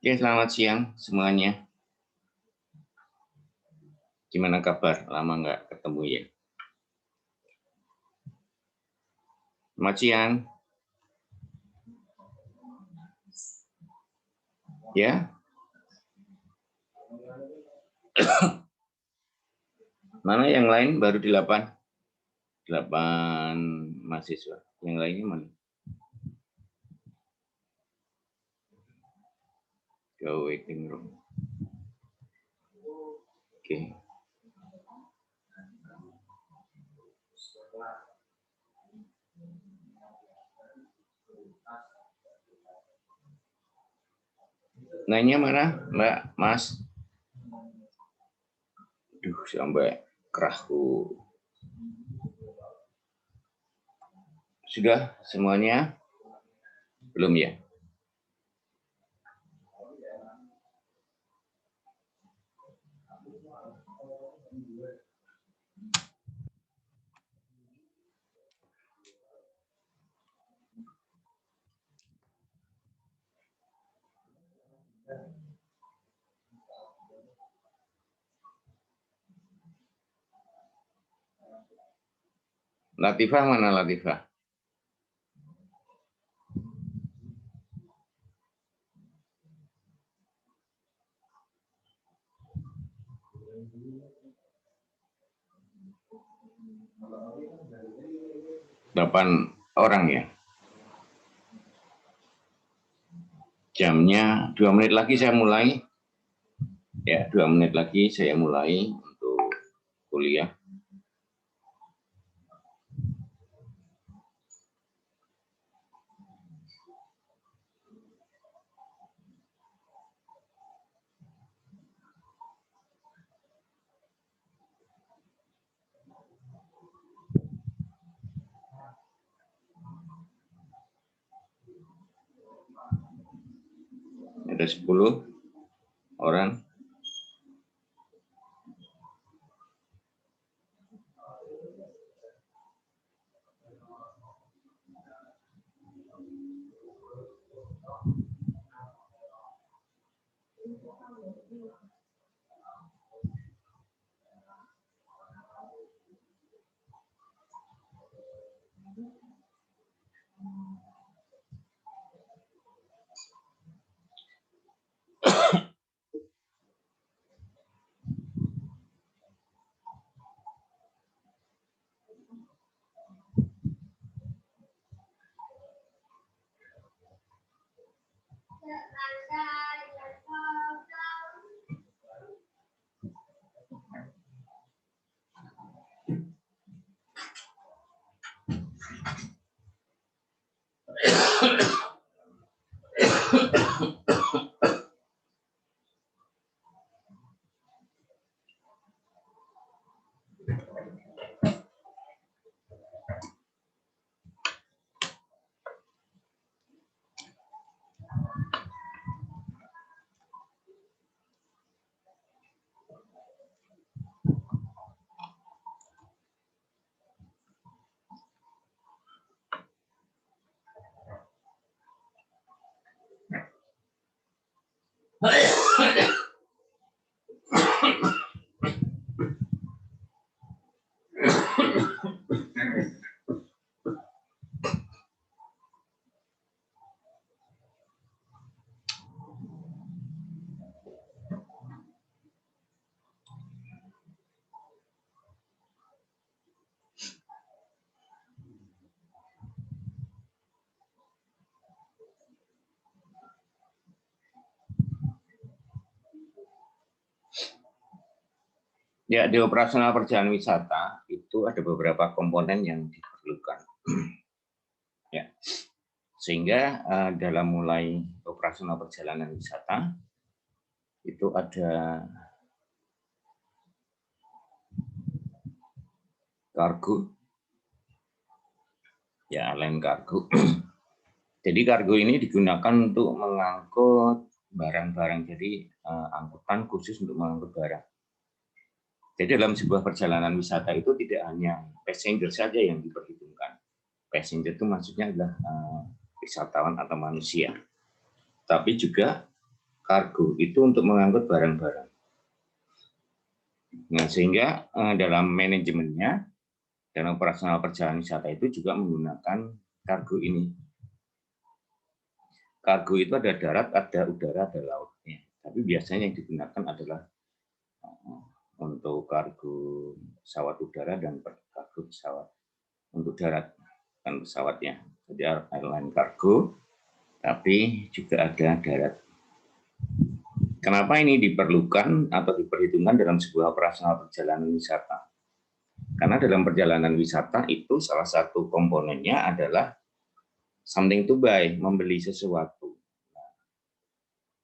Oke, selamat siang semuanya. Gimana kabar? Lama nggak ketemu ya. Selamat siang. Ya, mana yang lain baru 8 mahasiswa. Yang lainnya mana? Go waiting room. Oke. Lainnya mana, Mbak, Mas? Duh, sampai kerahku. Sudah semuanya? Belum ya? Latifah mana Latifah? Delapan orang ya. Jamnya 2 menit lagi saya mulai. Ya, 2 menit lagi saya mulai untuk kuliah. Ada 10 orang. Ya, di operasional perjalanan wisata itu ada beberapa komponen yang diperlukan. Ya, sehingga dalam mulai operasional perjalanan wisata itu ada kargo, ya land kargo. Jadi kargo ini digunakan untuk mengangkut barang-barang, jadi angkutan khusus untuk mengangkut barang. Jadi dalam sebuah perjalanan wisata itu tidak hanya passenger saja yang diperhitungkan. Passenger itu maksudnya adalah wisatawan atau manusia. Tapi juga kargo itu untuk mengangkut barang-barang. Nah, sehingga dalam manajemennya, dalam operasional perjalanan wisata itu juga menggunakan kargo ini. Kargo itu ada darat, ada udara, ada lautnya. Tapi biasanya yang digunakan adalah untuk kargo pesawat udara dan kargo pesawat untuk darat dan pesawatnya. Jadi airline kargo, tapi juga ada darat. Kenapa ini diperlukan atau diperhitungkan dalam sebuah operasional perjalanan wisata? Karena dalam perjalanan wisata itu salah satu komponennya adalah something to buy, membeli sesuatu.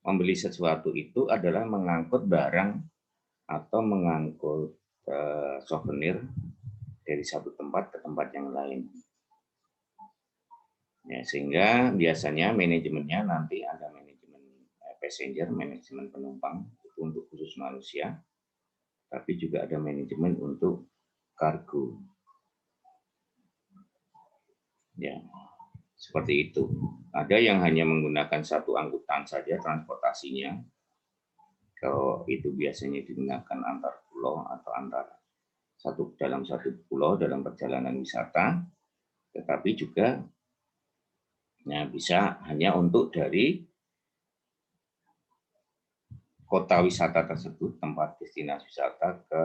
Membeli sesuatu itu adalah mengangkut barang atau mengangkut souvenir dari satu tempat ke tempat yang lain. Ya, sehingga biasanya manajemennya nanti ada manajemen passenger, manajemen penumpang itu untuk khusus manusia, tapi juga ada manajemen untuk kargo. Ya, seperti itu. Ada yang hanya menggunakan satu angkutan saja transportasinya. Kalau itu biasanya digunakan antar pulau atau antar dalam satu pulau dalam perjalanan wisata, tetapi juga bisa hanya untuk dari kota wisata tersebut, tempat destinasi wisata ke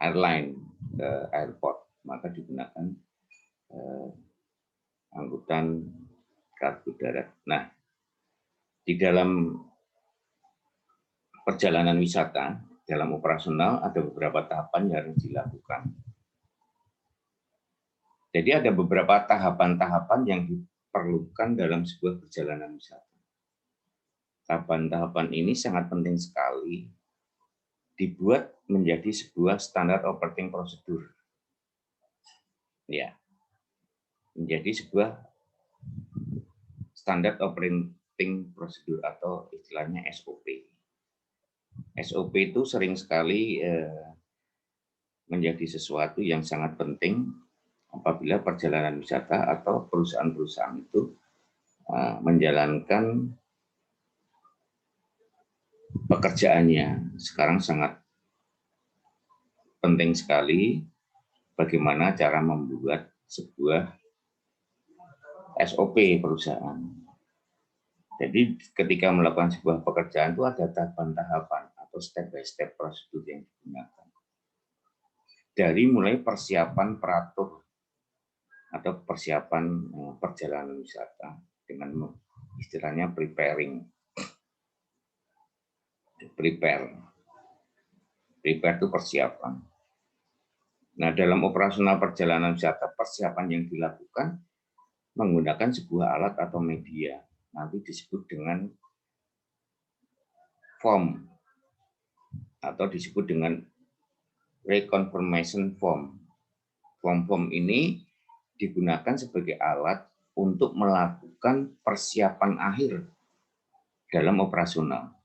airline, ke airport, maka digunakan angkutan kargo darat. Nah, di dalam perjalanan wisata, dalam operasional ada beberapa tahapan yang harus dilakukan. Jadi ada beberapa tahapan-tahapan yang diperlukan dalam sebuah perjalanan wisata. Tahapan-tahapan ini sangat penting sekali dibuat menjadi sebuah standar operating procedure. Ya, menjadi sebuah standar operating procedure atau istilahnya SOP. SOP itu sering sekali menjadi sesuatu yang sangat penting apabila perjalanan wisata atau perusahaan-perusahaan itu menjalankan pekerjaannya. Sekarang sangat penting sekali bagaimana cara membuat sebuah SOP perusahaan. Jadi ketika melakukan sebuah pekerjaan itu ada tahapan-tahapan atau step by step prosedur yang digunakan. Dari mulai persiapan peratur atau persiapan perjalanan wisata dengan istilahnya preparing. Prepare itu persiapan. Nah, dalam operasional perjalanan wisata, persiapan yang dilakukan menggunakan sebuah alat atau media, nanti disebut dengan form atau disebut dengan reconfirmation form. Form-form ini digunakan sebagai alat untuk melakukan persiapan akhir dalam operasional.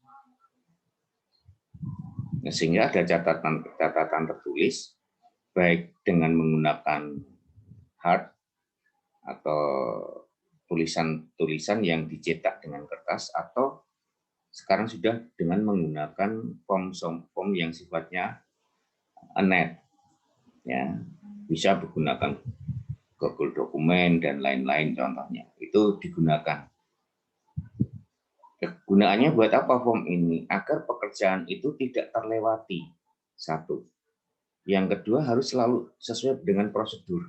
Sehingga ada catatan tertulis, baik dengan menggunakan hard atau tulisan-tulisan yang dicetak dengan kertas, atau sekarang sudah dengan menggunakan form yang sifatnya net, ya, bisa menggunakan Google Dokumen dan lain-lain contohnya, itu digunakan. Kegunaannya buat apa form ini? Agar pekerjaan itu tidak terlewati. Satu. Yang kedua harus selalu sesuai dengan prosedur.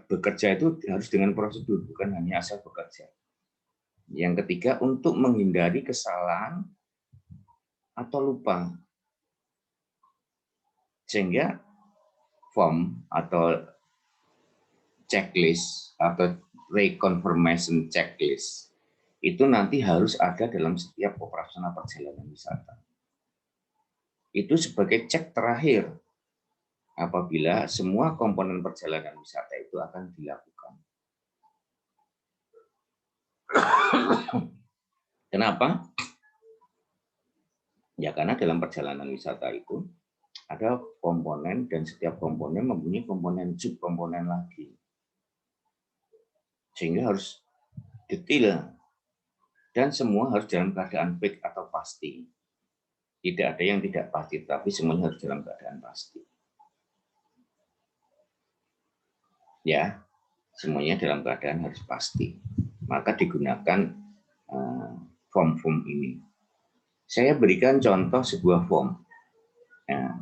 Bekerja itu harus dengan prosedur, bukan hanya asal bekerja. Yang ketiga, untuk menghindari kesalahan atau lupa. Sehingga form atau checklist atau reconfirmation checklist itu nanti harus ada dalam setiap operasional perjalanan wisata. Itu sebagai cek terakhir apabila semua komponen perjalanan wisata itu akan dilakukan. Kenapa? Ya karena dalam perjalanan wisata itu ada komponen dan setiap komponen mempunyai komponen subkomponen lagi. Sehingga harus detail, dan semua harus dalam keadaan fix atau pasti. Tidak ada yang tidak pasti, tapi semuanya harus dalam keadaan pasti. Ya, semuanya dalam keadaan harus pasti. Maka digunakan form-form ini. Saya berikan contoh sebuah form. Ya,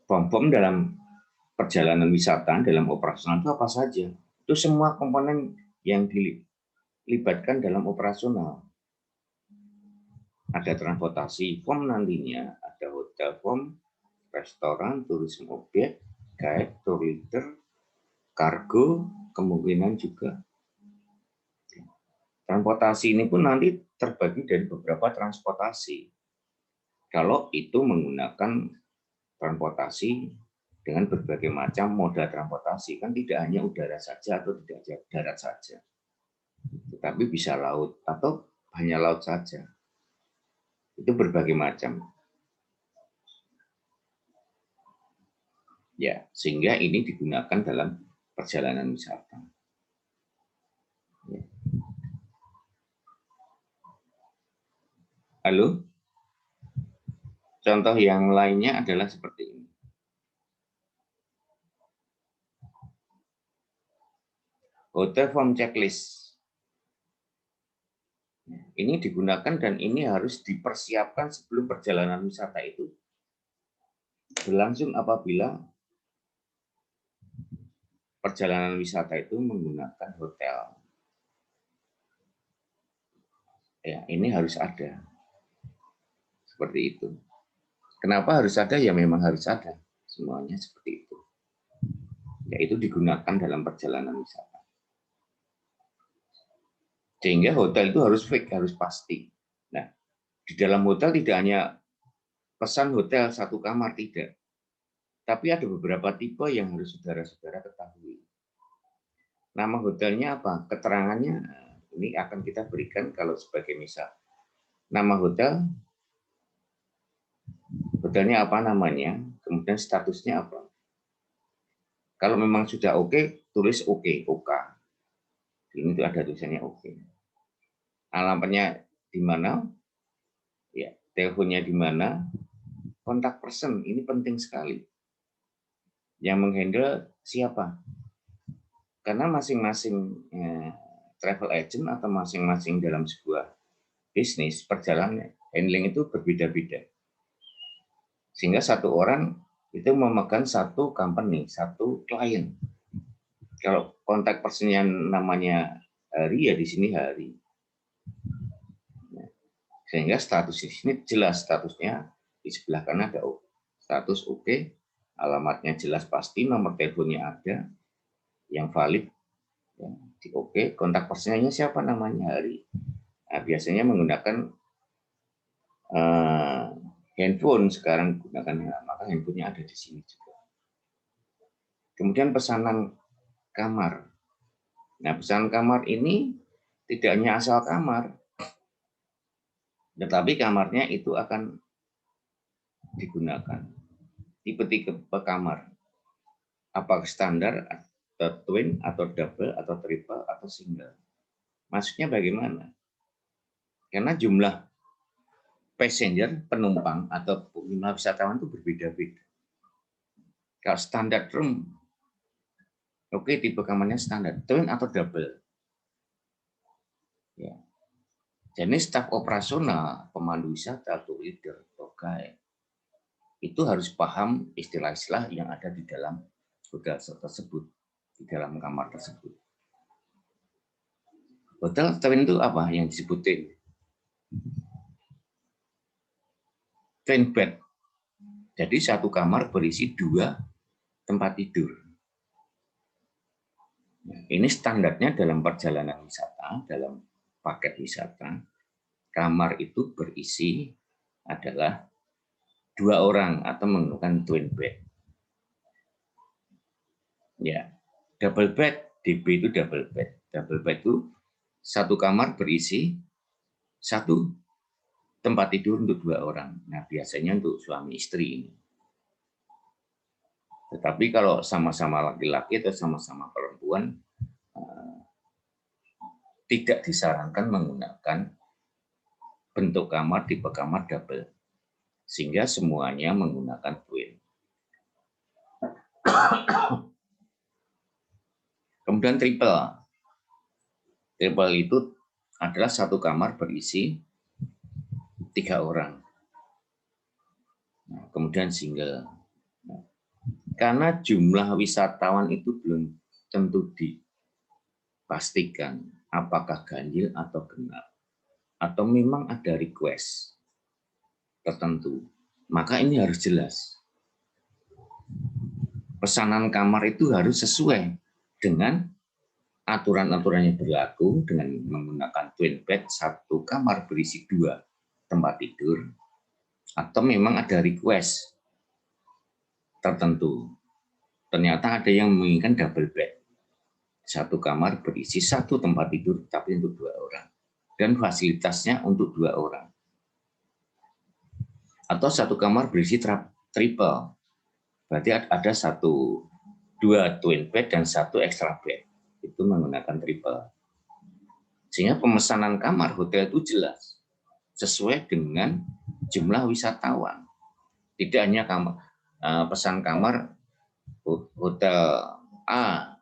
form-form dalam perjalanan wisata, dalam operasional itu apa saja? Itu semua komponen yang dilibatkan dalam operasional. Ada transportasi form nantinya, ada hotel form, restoran, tourism objek, guide, tour leader, kargo, kemungkinan juga. Transportasi ini pun nanti terbagi dari beberapa transportasi. Kalau itu menggunakan transportasi dengan berbagai macam moda transportasi, kan tidak hanya udara saja atau tidak hanya darat saja, tetapi bisa laut atau hanya laut saja. Itu berbagai macam. Ya, sehingga ini digunakan dalam perjalanan wisata. Ya. Halo? Contoh yang lainnya adalah seperti ini. Hotel form checklist. Ini digunakan dan ini harus dipersiapkan sebelum perjalanan wisata itu berlangsung apabila perjalanan wisata itu menggunakan hotel. Ya, ini harus ada. Seperti itu. Kenapa harus ada? Ya memang harus ada. Semuanya seperti itu. Yaitu digunakan dalam perjalanan wisata. Sehingga hotel itu harus fix, harus pasti. Nah, di dalam hotel tidak hanya pesan hotel satu kamar, tidak. Tapi ada beberapa tipe yang harus saudara-saudara ketahui. Nama hotelnya apa? Keterangannya ini akan kita berikan kalau sebagai misal. Nama hotel, hotelnya apa namanya, kemudian statusnya apa. Kalau memang sudah oke, tulis oke, OK. Ini tuh ada tulisannya oke. Alamatnya di mana? Ya, teleponnya di mana? Kontak person, ini penting sekali. Yang menghandle siapa? Karena masing-masing travel agent atau masing-masing dalam sebuah bisnis perjalanan handling itu berbeda-beda. Sehingga satu orang itu memegang satu company, satu klien. Kalau kontak personnya namanya Hari, ya di sini Hari. Sehingga status di sini jelas statusnya, di sebelah kanan ada status oke, alamatnya jelas pasti, nomor teleponnya ada, yang valid, ya, di oke, kontak personnya siapa namanya Hari. Nah, biasanya menggunakan handphone sekarang gunakan, maka handphonenya ada di sini juga. Kemudian pesanan kamar. Nah, pesanan kamar ini tidak hanya asal kamar, tetapi kamarnya itu akan digunakan. Tipe-tipe kamar. Apakah standar, atau twin, atau double, atau triple, atau single. Maksudnya bagaimana? Karena jumlah passenger, penumpang, atau jumlah wisatawan itu berbeda-beda. Kalau standar room, oke, tipe kamarnya standar, twin atau double. Ya. Jadi staf operasional, pemandu wisata, tour leader, tour guide, itu harus paham istilah-istilah yang ada di dalam hotel tersebut, di dalam kamar tersebut. Hotel twin itu apa yang disebutin? Twin bed. Jadi satu kamar berisi 2 tempat tidur. Ini standarnya dalam perjalanan wisata, dalam paket wisata, kamar itu berisi adalah 2 orang atau menggunakan twin bed. Ya, double bed, DB itu double bed. Double bed itu satu kamar berisi 1 tempat tidur untuk 2 orang. Nah, biasanya untuk suami istri ini. Tetapi kalau sama-sama laki-laki atau sama-sama perempuan, tidak disarankan menggunakan bentuk kamar tipe kamar double, sehingga semuanya menggunakan twin. Kemudian triple. Triple itu adalah satu kamar berisi 3 orang. Nah, kemudian single. Nah, karena jumlah wisatawan itu belum tentu dipastikan apakah ganjil atau genap, atau memang ada request tertentu, maka ini harus jelas. Pesanan kamar itu harus sesuai dengan aturan-aturan yang berlaku dengan menggunakan twin bed, satu kamar berisi 2 tempat tidur, atau memang ada request tertentu. Ternyata ada yang menginginkan double bed, satu kamar berisi 1 tempat tidur tapi untuk 2 orang, dan fasilitasnya untuk 2 orang. Atau satu kamar berisi triple, berarti ada 2 twin bed dan 1 extra bed, itu menggunakan triple. Sehingga pemesanan kamar hotel itu jelas, sesuai dengan jumlah wisatawan. Tidak hanya pesan kamar hotel A,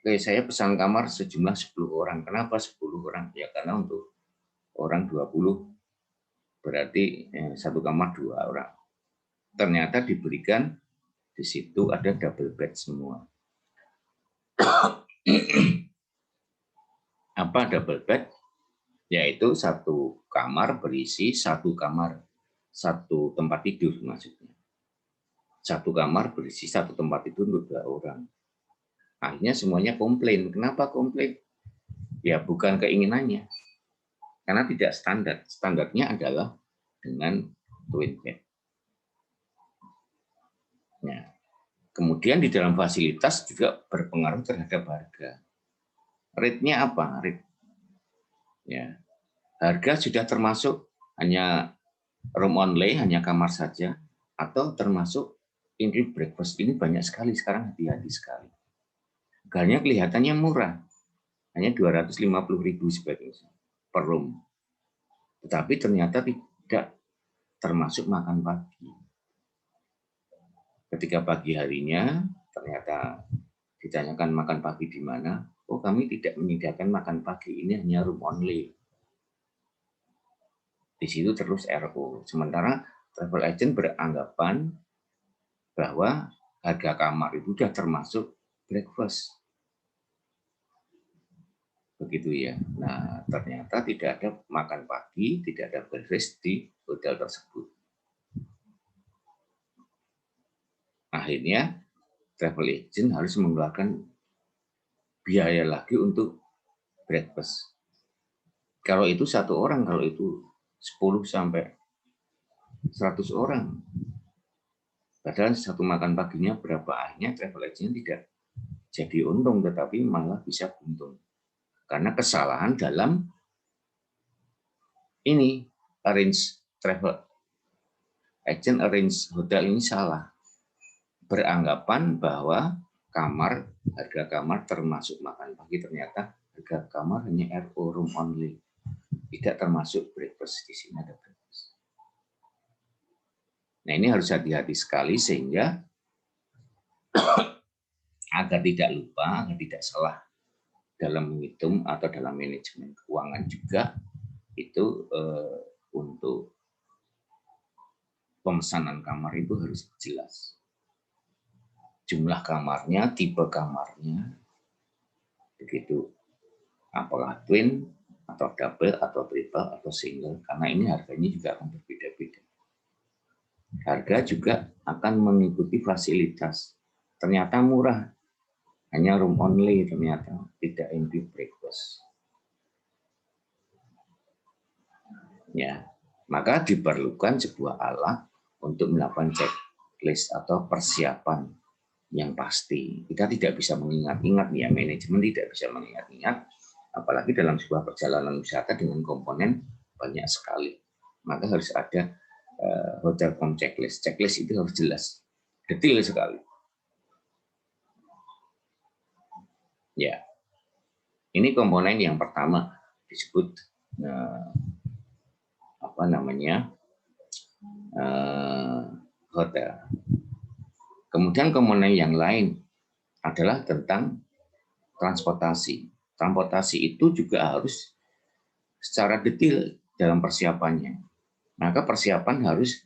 oke, saya pesan kamar sejumlah 10 orang. Kenapa 10 orang? Ya karena untuk orang 20, berarti satu kamar 2 orang. Ternyata diberikan di situ ada double bed semua. Apa double bed? Yaitu satu kamar berisi 1 kamar, 1 tempat tidur maksudnya. 1 kamar berisi 1 tempat tidur untuk 2 orang. Akhirnya semuanya komplain. Kenapa komplain? Ya bukan keinginannya. Karena tidak standar. Standarnya adalah dengan twin bed. Nah, kemudian di dalam fasilitas juga berpengaruh terhadap harga. Rate-nya apa? Rate. Ya. Harga sudah termasuk hanya room only, hanya kamar saja, atau termasuk include breakfast. Ini banyak sekali sekarang, hati-hati sekali. Harganya kelihatannya murah, hanya 250.000 sebagainya per room. Tetapi ternyata tidak termasuk makan pagi. Ketika pagi harinya ternyata ditanyakan makan pagi di mana, oh kami tidak menyediakan makan pagi, ini hanya room only. Di situ terus RO. Sementara travel agent beranggapan bahwa harga kamar itu sudah termasuk breakfast. Begitu ya. Nah, ternyata tidak ada makan pagi, tidak ada breakfast di hotel tersebut. Akhirnya travel agent harus mengeluarkan biaya lagi untuk breakfast. Kalau itu 1 orang, kalau itu 10 sampai 100 orang. Padahal satu makan paginya berapa, akhirnya travel agent tidak jadi untung, tetapi malah bisa untung. Karena kesalahan dalam ini, travel agent arrange hotel ini salah. Beranggapan bahwa harga kamar termasuk makan pagi, ternyata harga kamar hanya RO, room only. Tidak termasuk breakfast, di sini ada breakfast. Nah, ini harus hati-hati sekali sehingga agar tidak lupa, agar tidak salah dalam menghitung atau dalam manajemen keuangan juga, itu untuk pemesanan kamar itu harus jelas. Jumlah kamarnya, tipe kamarnya, begitu. Apakah twin, atau double, atau triple, atau single, karena ini harganya juga akan berbeda-beda. Harga juga akan mengikuti fasilitas. Ternyata murah, hanya room only, ternyata tidak include breakfast. Ya, maka diperlukan sebuah alat untuk melakukan checklist atau persiapan yang pasti. Kita tidak bisa mengingat-ingat, ya, manajemen tidak bisa mengingat-ingat, apalagi dalam sebuah perjalanan wisata dengan komponen banyak sekali. Maka harus ada hotel form checklist. Checklist itu harus jelas, detail sekali. Ya. Ini komponen yang pertama disebut apa namanya hotel. Kemudian komponen yang lain adalah tentang transportasi. Transportasi itu juga harus secara detail dalam persiapannya. Maka persiapan harus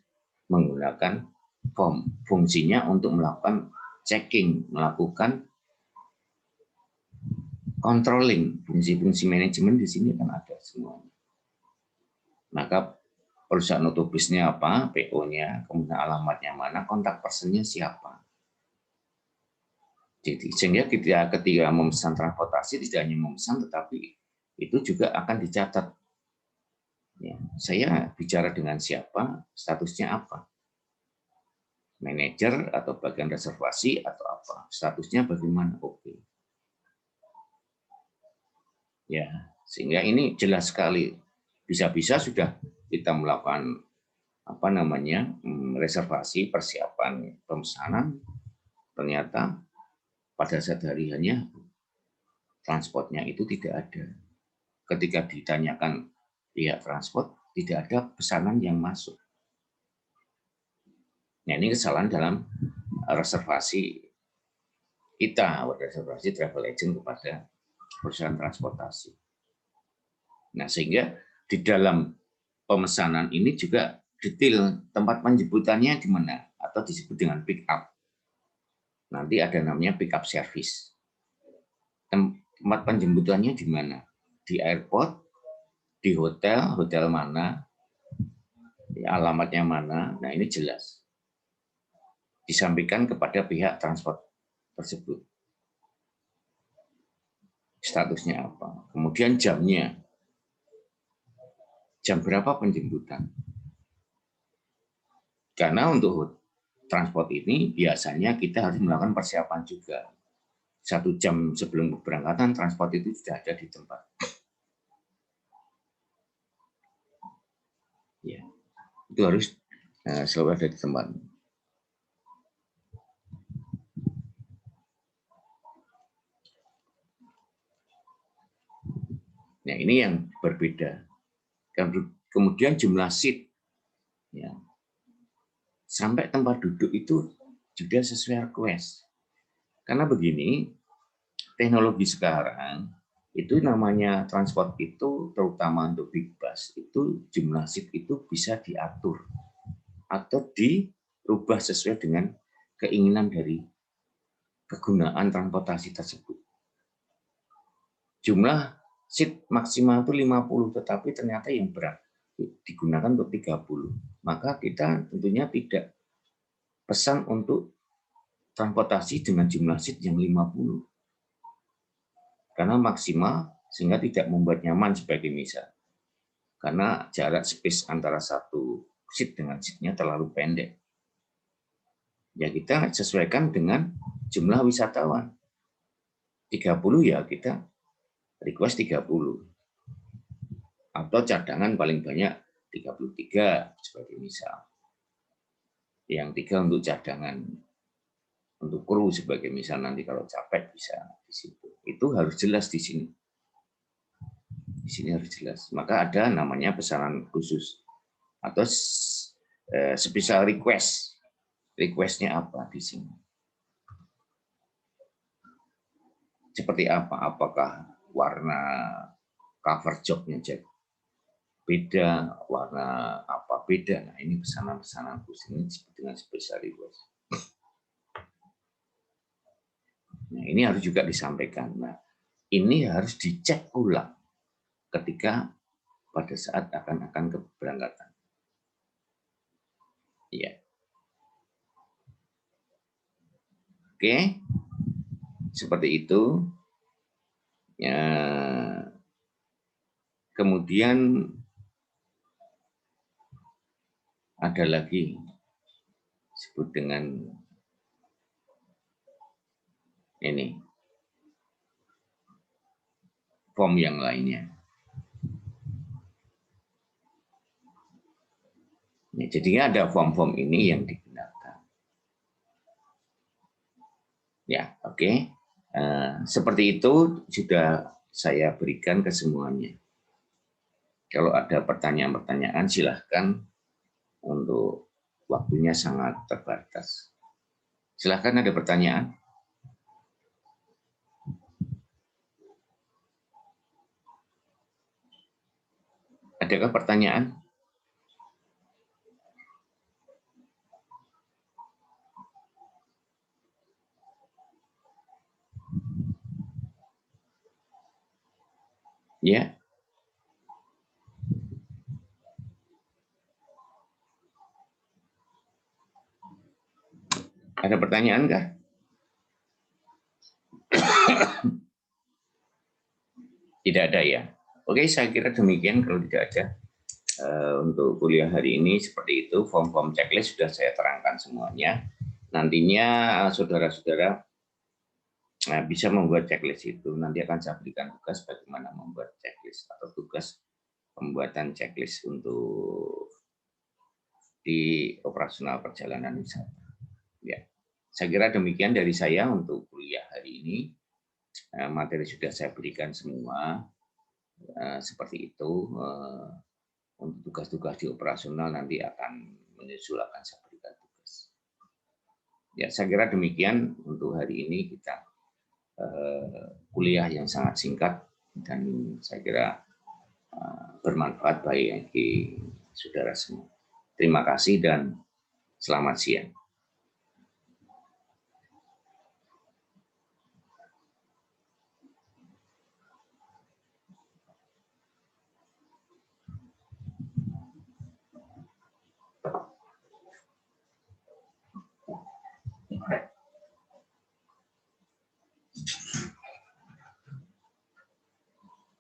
menggunakan form. Fungsinya untuk melakukan checking, melakukan controlling. Fungsi-fungsi manajemen di sini kan ada semuanya. Maka perusahaan otobusnya apa, PO-nya, kemudian alamatnya mana, kontak personnya siapa. Jadi sehingga ketika memesan transportasi tidak hanya memesan, tetapi itu juga akan dicatat. Ya, saya bicara dengan siapa, statusnya apa, manajer atau bagian reservasi atau apa, statusnya bagaimana, oke. Ya, sehingga ini jelas sekali. Bisa-bisa sudah kita melakukan apa namanya reservasi, persiapan pemesanan, ternyata pada saat hariannya transportnya itu tidak ada. Ketika ditanyakan pihak transport, tidak ada pesanan yang masuk. Nah, ini kesalahan dalam reservasi kita, reservasi travel agent kepada perusahaan transportasi. Nah, sehingga di dalam pemesanan ini juga detail tempat penjemputannya di mana, atau disebut dengan pick up. Nanti ada namanya pick up service. Tempat penjemputannya di mana? Di airport, di hotel, hotel mana, alamatnya mana. Nah, ini jelas. Disampaikan kepada pihak transport tersebut. Statusnya apa? Kemudian jamnya. Jam berapa penjemputan? Karena untuk transport ini biasanya kita harus melakukan persiapan juga. 1 jam sebelum keberangkatan transport itu sudah ada di tempat. Ya, itu harus selalu ada di tempat. Nah, ini yang berbeda. Kemudian jumlah seat, ya, sampai tempat duduk itu juga sesuai request. Karena begini, teknologi sekarang itu namanya transport itu, terutama untuk big bus, itu jumlah seat itu bisa diatur atau dirubah sesuai dengan keinginan dari kegunaan transportasi tersebut. Jumlah seat maksimal itu 50, tetapi ternyata yang berat digunakan untuk 30. Maka kita tentunya tidak pesan untuk transportasi dengan jumlah seat yang 50. Karena maksimal sehingga tidak membuat nyaman sebagai misal. Karena jarak space antara satu seat dengan seatnya terlalu pendek. Ya kita sesuaikan dengan jumlah wisatawan. 30 ya kita request 30. Atau cadangan paling banyak 33 sebagai misal. Yang 3 untuk cadangan, untuk kru sebagai misal, nanti kalau capek bisa di situ. Itu harus jelas di sini. Di sini harus jelas. Maka ada namanya pesanan khusus atau special request. Requestnya apa di sini? Seperti apa? Apakah warna cover jobnya beda, warna apa beda? Nah, ini pesanan-pesanan khusus ini disebut dengan special request. Nah, ini harus juga disampaikan. Nah, ini harus dicek ulang ketika pada saat akan keberangkatan. Iya. Oke, seperti itu. Ya. Kemudian ada lagi disebut dengan ini form yang lainnya. Ya, jadinya ada form-form ini yang digunakan. Ya, oke. Seperti itu sudah saya berikan ke semuanya. Kalau ada pertanyaan-pertanyaan silahkan, untuk waktunya sangat terbatas. Silahkan, ada pertanyaan? Adakah pertanyaan? Ya. Ada pertanyaan kah? Tidak ada ya. Oke, saya kira demikian kalau tidak ada. Untuk kuliah hari ini seperti itu, form-form checklist sudah saya terangkan semuanya. Nantinya saudara-saudara bisa membuat checklist itu. Nanti akan saya berikan tugas bagaimana membuat checklist atau tugas pembuatan checklist untuk di operasional perjalanan wisata. Ya, saya kira demikian dari saya untuk kuliah hari ini. Materi sudah saya berikan semua, seperti itu. Untuk tugas-tugas di operasional nanti akan menyusul, akan saya berikan tugas. Ya, saya kira demikian untuk hari ini kita kuliah yang sangat singkat dan saya kira bermanfaat bagi saudara semua. Terima kasih dan selamat siang.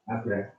Abre.